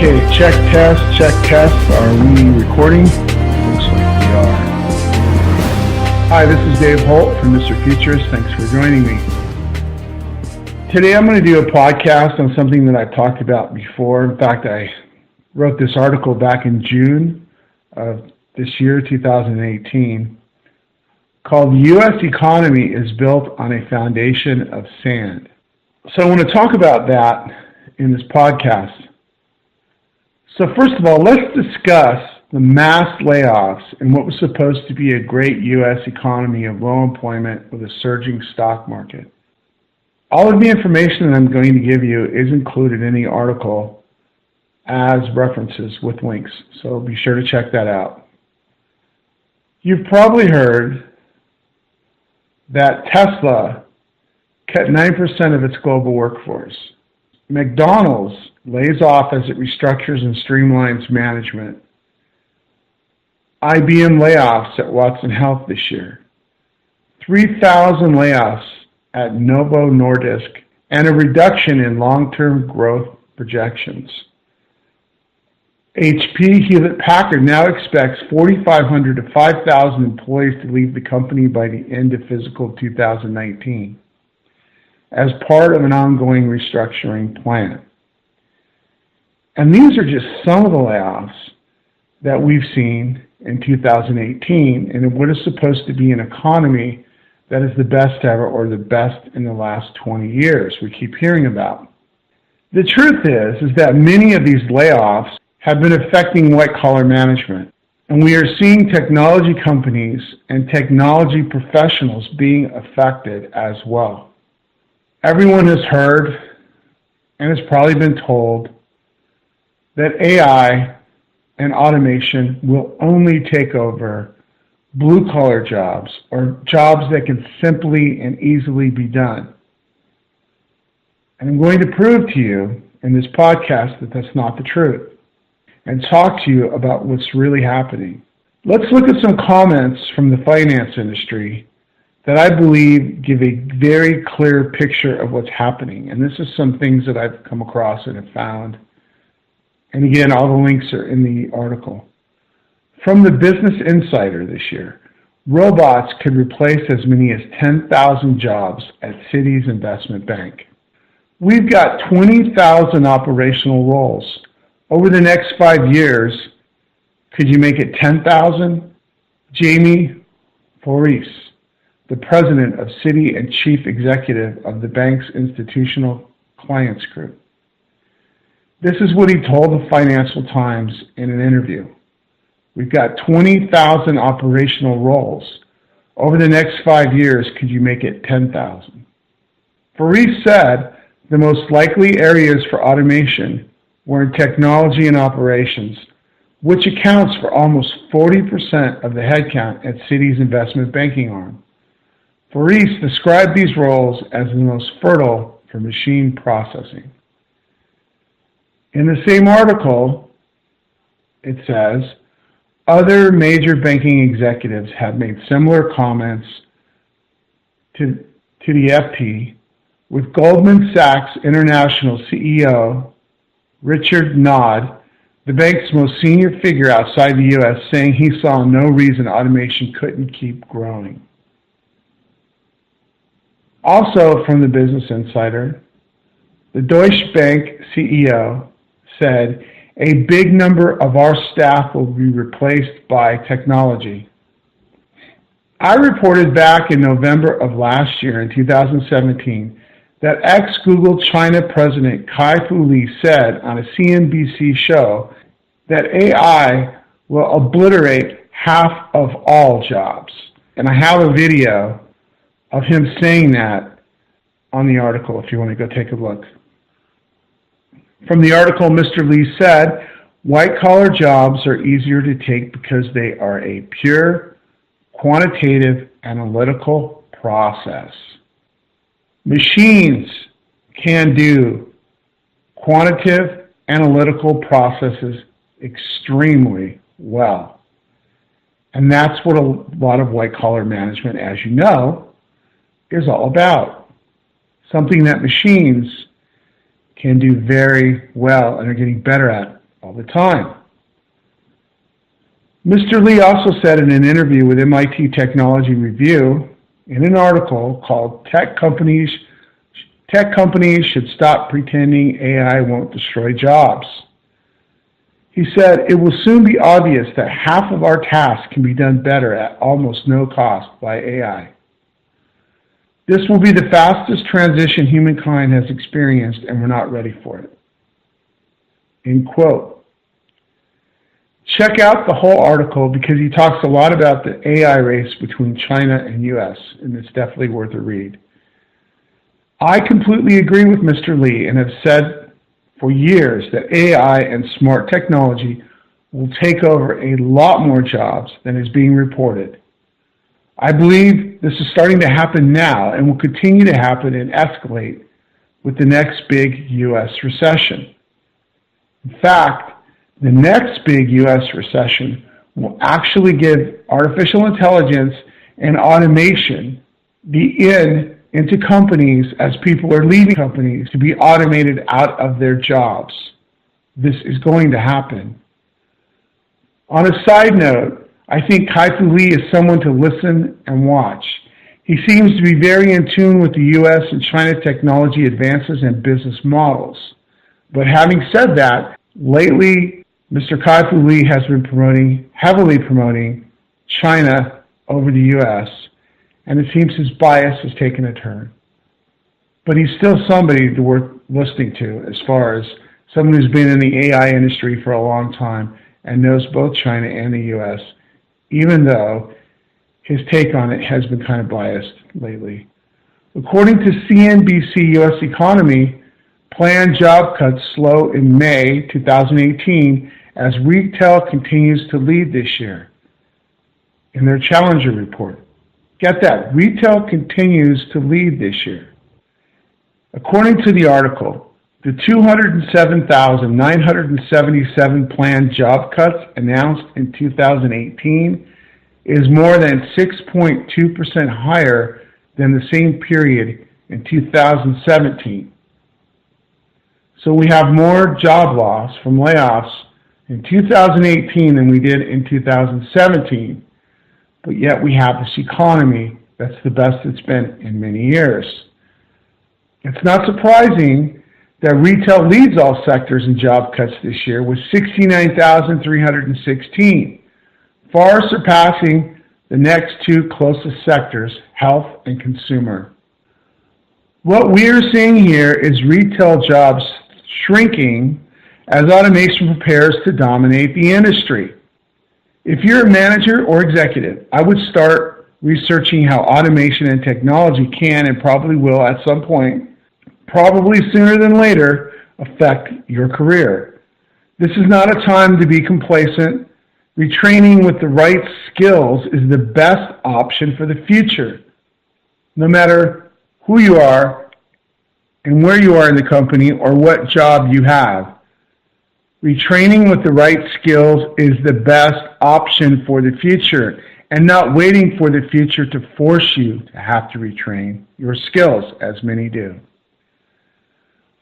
Okay, check test. Are we recording? Looks like we are. Hi, this is Dave Holt from Mr. Futures. Thanks for joining me. Today I'm going to do a podcast on something that I've talked about before. In fact, I wrote this article back in June of this year, 2018, called "The U.S. Economy is Built on a Foundation of Sand." So I want to talk about that in this podcast. So first of all, let's discuss the mass layoffs and what was supposed to be a great U.S. economy of low employment with a surging stock market. All of the information that I'm going to give you is included in the article as references with links, so be sure to check that out. You've probably heard that Tesla cut 9% of its global workforce. McDonald's lays off as it restructures and streamlines management. IBM layoffs at Watson Health this year. 3,000 layoffs at Novo Nordisk, and a reduction in long-term growth projections. HP Hewlett-Packard now expects 4,500 to 5,000 employees to leave the company by the end of fiscal 2019 as part of an ongoing restructuring plan. And these are just some of the layoffs that we've seen in 2018 in what is supposed to be an economy that is the best ever, or the best in the last 20 years we keep hearing about. The truth is that many of these layoffs have been affecting white-collar management, and we are seeing technology companies and technology professionals being affected as well. Everyone has heard and has probably been told that AI and automation will only take over blue-collar jobs, or jobs that can simply and easily be done. And I'm going to prove to you in this podcast that that's not the truth, and talk to you about what's really happening. Let's look at some comments from the finance industry that I believe give a very clear picture of what's happening. And this is some things that I've come across and have found. And again, all the links are in the article. From the Business Insider this year, robots could replace as many as 10,000 jobs at Citi's investment bank. We've got 20,000 operational roles. Over the next 5 years, could you make it 10,000? Jamie Forese, the president of Citi and chief executive of the bank's institutional clients group. This is what he told the Financial Times in an interview. We've got 20,000 operational roles. Over the next 5 years, could you make it 10,000? Forese said the most likely areas for automation were in technology and operations, which accounts for almost 40% of the headcount at Citi's investment banking arm. Forese described these roles as the most fertile for machine processing. In the same article, it says, other major banking executives have made similar comments to the FT, with Goldman Sachs International CEO Richard Nod, the bank's most senior figure outside the U.S., saying he saw no reason automation couldn't keep growing. Also from the Business Insider, the Deutsche Bank CEO said, a big number of our staff will be replaced by technology. I reported back in November of last year, in 2017, that ex-Google China President Kai-Fu Lee said on a CNBC show that AI will obliterate half of all jobs. And I have a video of him saying that on the article if you want to go take a look. From the article, Mr. Lee said, white-collar jobs are easier to take because they are a pure, quantitative, analytical process. Machines can do quantitative, analytical processes extremely well. And that's what a lot of white-collar management, as you know, is all about. Something that machines can do very well and are getting better at all the time. Mr. Lee also said in an interview with MIT Technology Review, in an article called Tech Companies Should Stop Pretending AI Won't Destroy Jobs. He said, "It will soon be obvious that half of our tasks can be done better at almost no cost by AI. This will be the fastest transition humankind has experienced, and we're not ready for it." End quote. Check out the whole article because he talks a lot about the AI race between China and US, and it's definitely worth a read. I completely agree with Mr. Lee and have said for years that AI and smart technology will take over a lot more jobs than is being reported. I believe this is starting to happen now and will continue to happen and escalate with the next big US recession. In fact, the next big US recession will actually give artificial intelligence and automation into companies as people are leaving companies to be automated out of their jobs. This is going to happen. On a side note, I think Kai-Fu Lee is someone to listen and watch. He seems to be very in tune with the US and China technology advances and business models. But having said that, lately, Mr. Kai-Fu Lee has been heavily promoting China over the US, and it seems his bias has taken a turn. But he's still somebody worth listening to as far as someone who's been in the AI industry for a long time and knows both China and the US, even though his take on it has been kind of biased lately. According to CNBC US Economy, planned job cuts slow in May 2018 as retail continues to lead this year in their Challenger report. Get that, retail continues to lead this year. According to the article, the 207,977 planned job cuts announced in 2018 is more than 6.2% higher than the same period in 2017. So we have more job loss from layoffs in 2018 than we did in 2017, but yet we have this economy that's the best it's been in many years. It's not surprising that retail leads all sectors in job cuts this year with 69,316, far surpassing the next two closest sectors, health and consumer. What we are seeing here is retail jobs shrinking as automation prepares to dominate the industry. If you're a manager or executive, I would start researching how automation and technology can and probably will at some point, probably sooner than later, affect your career. This is not a time to be complacent. Retraining with the right skills is the best option for the future, no matter who you are and where you are in the company or what job you have. Retraining with the right skills is the best option for the future, and not waiting for the future to force you to have to retrain your skills, as many do.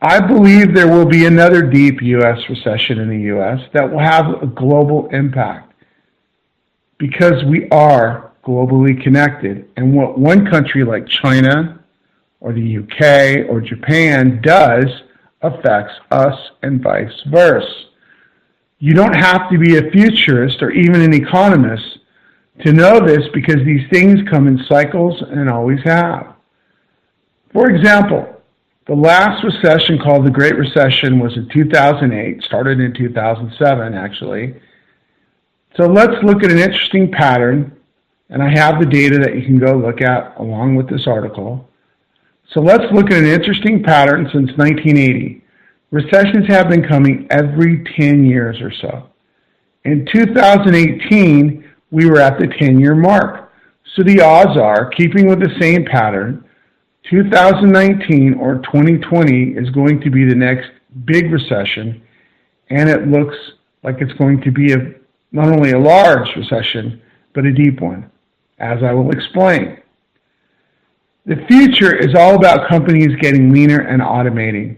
I believe there will be another deep U.S. recession in the U.S. that will have a global impact because we are globally connected, and what one country like China or the UK or Japan does affects us and vice versa. You don't have to be a futurist or even an economist to know this because these things come in cycles and always have. For example, the last recession, called the Great Recession, was in 2008, started in 2007 actually. So let's look at an interesting pattern, and I have the data that you can go look at along with this article. So let's look at an interesting pattern since 1980. Recessions have been coming every 10 years or so. In 2018, we were at the 10-year mark. So the odds are, keeping with the same pattern, 2019 or 2020 is going to be the next big recession, and it looks like it's going to be not only a large recession, but a deep one, as I will explain. The future is all about companies getting leaner and automating.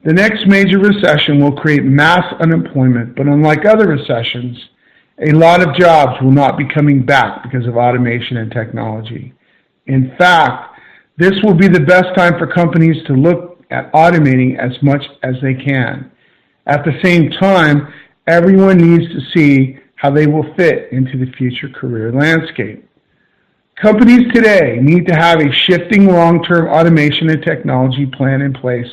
The next major recession will create mass unemployment, but unlike other recessions, a lot of jobs will not be coming back because of automation and technology. In fact, this will be the best time for companies to look at automating as much as they can. At the same time, everyone needs to see how they will fit into the future career landscape. Companies today need to have a shifting long-term automation and technology plan in place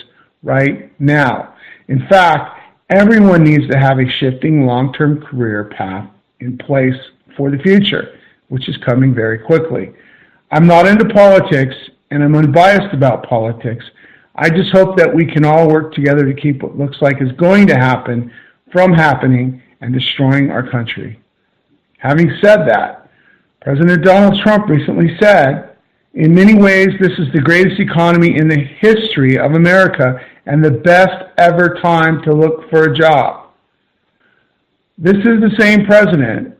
right now. In fact, everyone needs to have a shifting long-term career path in place for the future, which is coming very quickly. I'm not into politics, and I'm unbiased about politics. I just hope that we can all work together to keep what looks like is going to happen from happening and destroying our country. Having said that, President Donald Trump recently said, "In many ways, this is the greatest economy in the history of America and the best ever time to look for a job." This is the same president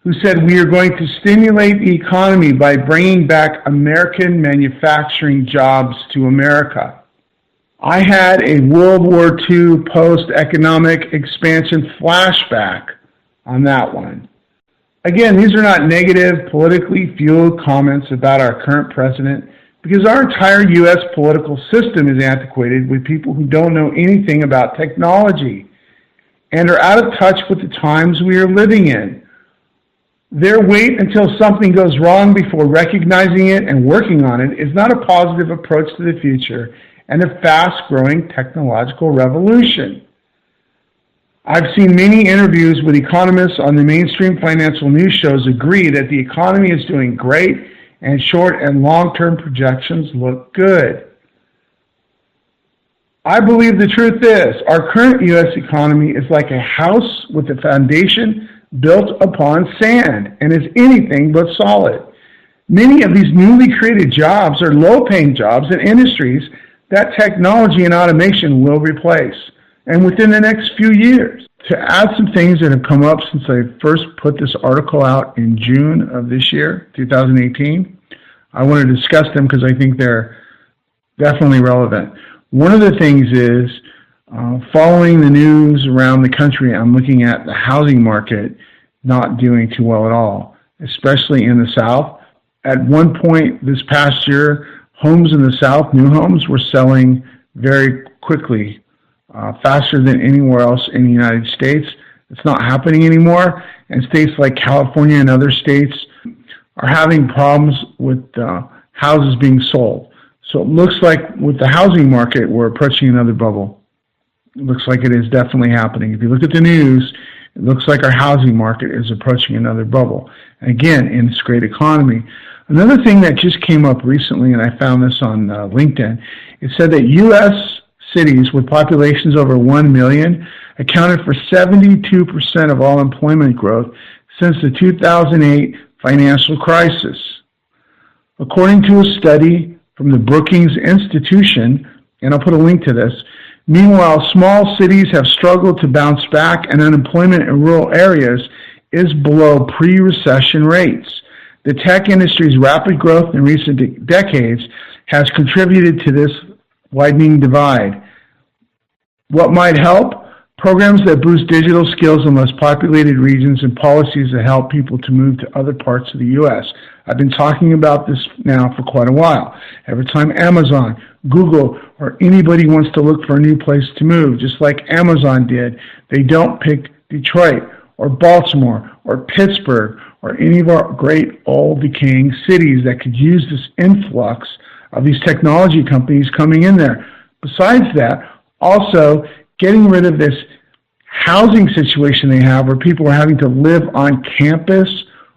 who said we are going to stimulate the economy by bringing back American manufacturing jobs to America. I had a World War II post-economic expansion flashback on that one. Again, these are not negative, politically fueled comments about our current president, because our entire U.S. political system is antiquated with people who don't know anything about technology and are out of touch with the times we are living in. Their wait until something goes wrong before recognizing it and working on it is not a positive approach to the future and a fast-growing technological revolution. I've seen many interviews with economists on the mainstream financial news shows agree that the economy is doing great and short and long-term projections look good. I believe the truth is our current U.S. economy is like a house with a foundation built upon sand and is anything but solid. Many of these newly created jobs are low-paying jobs in industries that technology and automation will replace, and within the next few years. To add some things that have come up since I first put this article out in June of this year, 2018, I want to discuss them because I think they're definitely relevant. One of the things is, following the news around the country, I'm looking at the housing market not doing too well at all, especially in the South. At one point this past year, homes in the South, new homes, were selling very quickly, faster than anywhere else in the United States. It's not happening anymore, and states like California and other states are having problems with houses being sold. So it looks like with the housing market, we're approaching another bubble. It looks like it is definitely happening. If you look at the news, it looks like our housing market is approaching another bubble. And again, in this great economy. Another thing that just came up recently, and I found this on LinkedIn, it said that U.S. cities with populations over 1 million accounted for 72% of all employment growth since the 2008 financial crisis. According to a study from the Brookings Institution, and I'll put a link to this, meanwhile, small cities have struggled to bounce back, and unemployment in rural areas is below pre-recession rates. The tech industry's rapid growth in recent decades has contributed to this widening divide. What might help? Programs that boost digital skills in less populated regions and policies that help people to move to other parts of the U.S. I've been talking about this now for quite a while. Every time Amazon, Google, or anybody wants to look for a new place to move, just like Amazon did, they don't pick Detroit or Baltimore or Pittsburgh or any of our great old decaying cities that could use this influx of these technology companies coming in there. Besides that, also getting rid of this housing situation they have where people are having to live on campus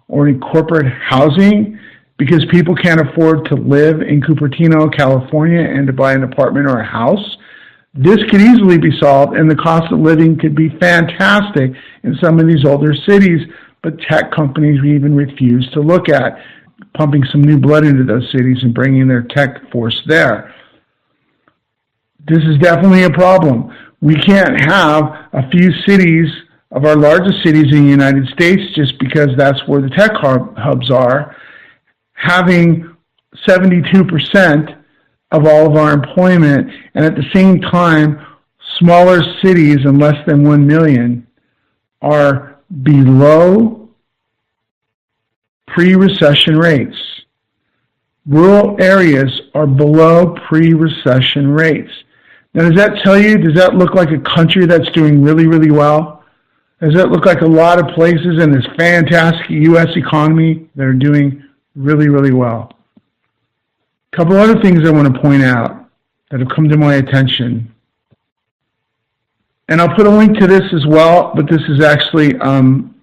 or in corporate housing because people can't afford to live in Cupertino, California, and to buy an apartment or a house. This could easily be solved, and the cost of living could be fantastic in some of these older cities, but tech companies even refuse to look at pumping some new blood into those cities and bringing their tech force there. This is definitely a problem. We can't have a few cities of our largest cities in the United States, just because that's where the tech hubs are, having 72% of all of our employment, and at the same time, smaller cities and less than 1 million are below pre-recession rates. Rural areas are below pre-recession rates. Now, does that tell you, does that look like a country that's doing really, really well? Does that look like a lot of places in this fantastic U.S. economy that are doing really, really well? A couple other things I want to point out that have come to my attention. And I'll put a link to this as well, but this is actually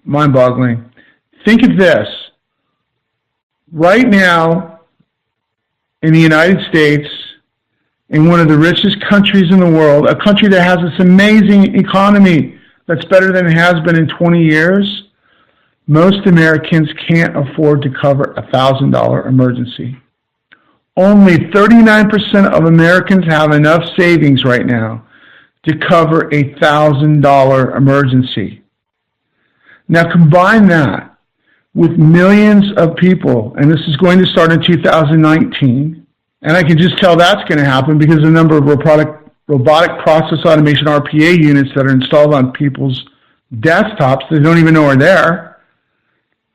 mind-boggling. Think of this. Right now, in the United States, in one of the richest countries in the world, a country that has this amazing economy that's better than it has been in 20 years, most Americans can't afford to cover a $1,000 emergency. Only 39% of Americans have enough savings right now to cover a $1,000 emergency. Now combine that with millions of people, and this is going to start in 2019, and I can just tell that's going to happen because the number of robotic process automation RPA units that are installed on people's desktops they don't even know are there,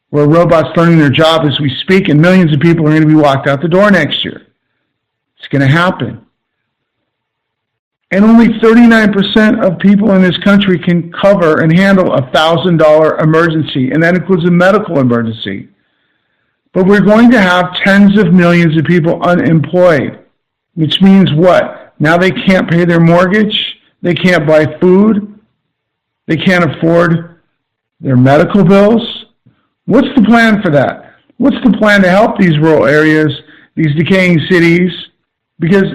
where robots learning their job as we speak, and millions of people are going to be walked out the door next year. It's going to happen. And only 39% of people in this country can cover and handle a $1,000 emergency, and that includes a medical emergency. But we're going to have tens of millions of people unemployed, which means what? Now they can't pay their mortgage, they can't buy food, they can't afford their medical bills. What's the plan for that? What's the plan to help these rural areas, these decaying cities? Because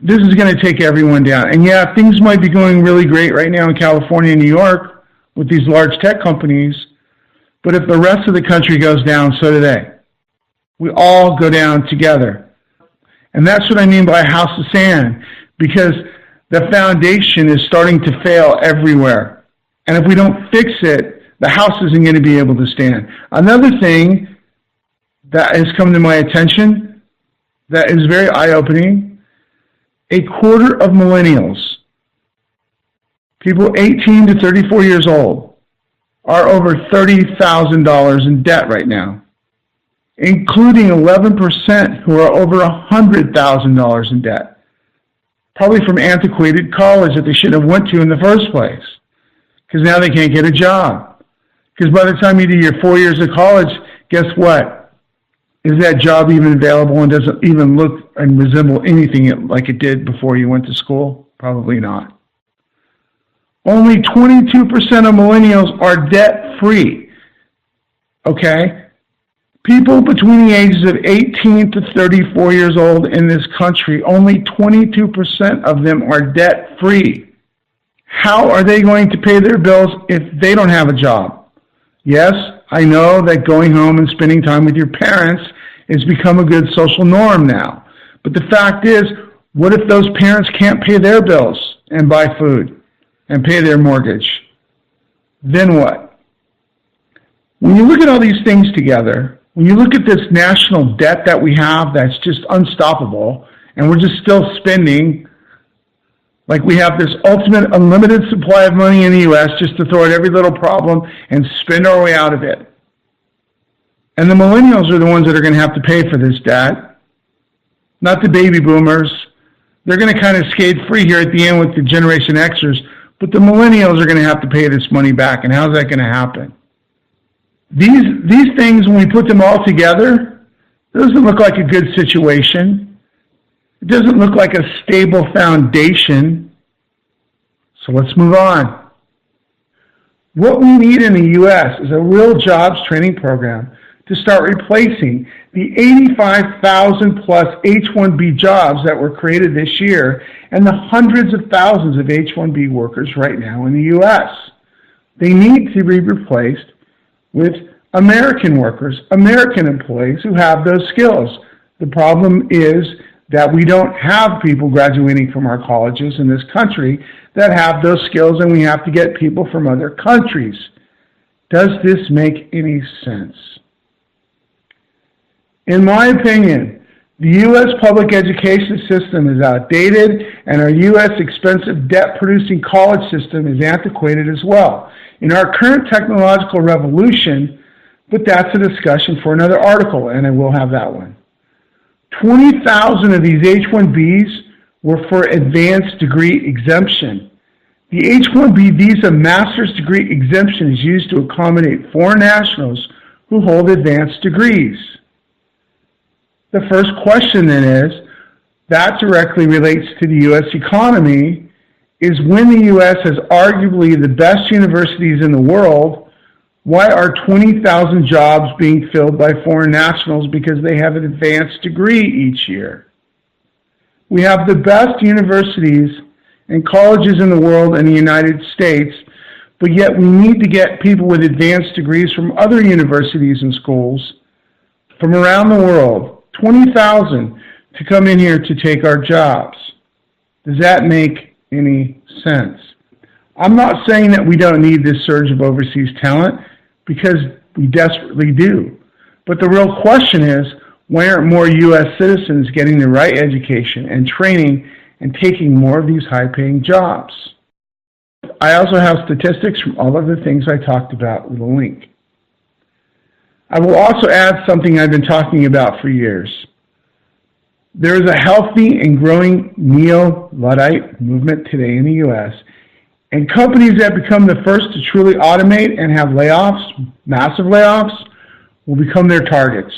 this is going to take everyone down. And yeah, things might be going really great right now in California and New York with these large tech companies, but if the rest of the country goes down, so do they. We all go down together. And that's what I mean by a house of sand, because the foundation is starting to fail everywhere. And if we don't fix it, the house isn't going to be able to stand. Another thing that has come to my attention that is very eye-opening, a quarter of millennials, people 18 to 34 years old, are over $30,000 in debt right now, including 11% who are over $100,000 in debt, probably from antiquated college that they shouldn't have went to in the first place, because now they can't get a job. Because by the time you do your 4 years of college, guess what? Is that job even available and doesn't even look and resemble anything like it did before you went to school? Probably not. Only 22% of millennials are debt-free. Okay? People between the ages of 18 to 34 years old in this country, only 22% of them are debt-free. How are they going to pay their bills if they don't have a job? Yes, I know that going home and spending time with your parents has become a good social norm now. But the fact is, what if those parents can't pay their bills and buy food and pay their mortgage? Then what? When you look at all these things together, when you look at this national debt that we have that's just unstoppable, and we're just still spending like we have this ultimate unlimited supply of money in the U.S. just to throw at every little problem and spend our way out of it. And the millennials are the ones that are going to have to pay for this debt, not the baby boomers. They're going to kind of skate free here at the end with the Generation Xers, but the millennials are going to have to pay this money back, and how's that going to happen? These things, when we put them all together, it doesn't look like a good situation. It doesn't look like a stable foundation. So let's move on. What we need in the U.S. is a real jobs training program to start replacing the 85,000 plus H-1B jobs that were created this year and the hundreds of thousands of H-1B workers right now in the U.S. They need to be replaced with American workers, American employees who have those skills. The problem is that we don't have people graduating from our colleges in this country that have those skills, and we have to get people from other countries. Does this make any sense? In my opinion, The U.S. public education system is outdated, and our U.S. expensive debt-producing college system is antiquated as well. In our current technological revolution, but that's a discussion for another article, and I will have that one. 20,000 of these H-1Bs were for advanced degree exemption. The H-1B visa master's degree exemption is used to accommodate foreign nationals who hold advanced degrees. The first question then is, that directly relates to the U.S. economy, is when the U.S. has arguably the best universities in the world, why are 20,000 jobs being filled by foreign nationals because they have an advanced degree each year? We have the best universities and colleges in the world in the United States, but yet we need to get people with advanced degrees from other universities and schools from around the world, 20,000, to come in here to take our jobs. Does that make any sense? I'm not saying that we don't need this surge of overseas talent, because we desperately do. But the real question is, why aren't more U.S. citizens getting the right education and training and taking more of these high-paying jobs? I also have statistics from all of the things I talked about with a link. I will also add something I've been talking about for years. There is a healthy and growing neo-Luddite movement today in the U.S., and companies that become the first to truly automate and have layoffs, massive layoffs, will become their targets.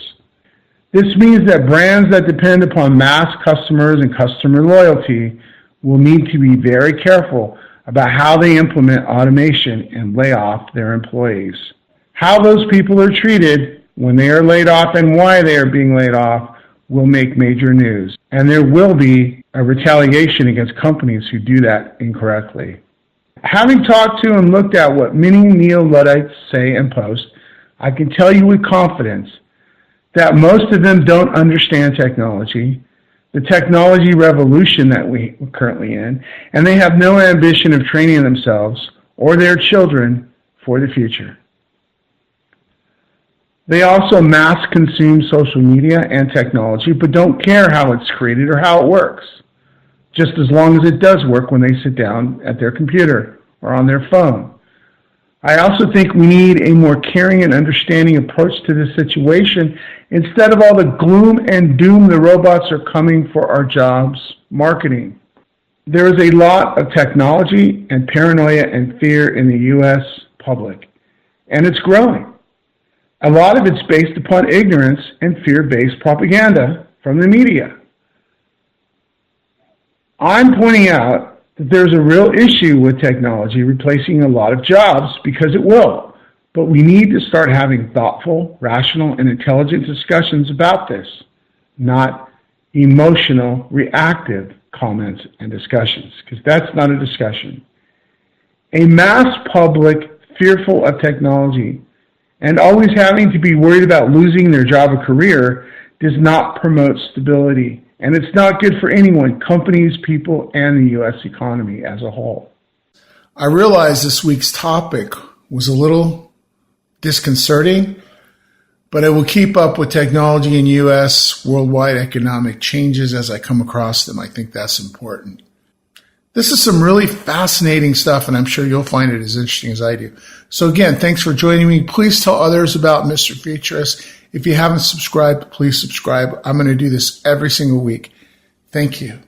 This means that brands that depend upon mass customers and customer loyalty will need to be very careful about how they implement automation and lay off their employees. How those people are treated when they are laid off and why they are being laid off will make major news. And there will be a retaliation against companies who do that incorrectly. Having talked to and looked at what many neo-Luddites say and post, I can tell you with confidence that most of them don't understand technology, the technology revolution that we're currently in, and they have no ambition of training themselves or their children for the future. They also mass consume social media and technology, but don't care how it's created or how it works, just as long as it does work when they sit down at their computer or on their phone. I also think we need a more caring and understanding approach to this situation instead of all the gloom and doom the robots are coming for our jobs marketing. There is a lot of technology and paranoia and fear in the U.S. public, and it's growing. A lot of it's based upon ignorance and fear-based propaganda from the media. I'm pointing out that there's a real issue with technology replacing a lot of jobs, because it will. But we need to start having thoughtful, rational, and intelligent discussions about this, not emotional, reactive comments and discussions, because that's not a discussion. A mass public fearful of technology and always having to be worried about losing their job or career does not promote stability. And it's not good for anyone, companies, people, and the U.S. economy as a whole. I realize this week's topic was a little disconcerting, but I will keep up with technology and U.S. worldwide economic changes as I come across them. I think that's important. This is some really fascinating stuff, and I'm sure you'll find it as interesting as I do. So again, thanks for joining me. Please tell others about Mr. Futurist. If you haven't subscribed, please subscribe. I'm going to do this every single week. Thank you.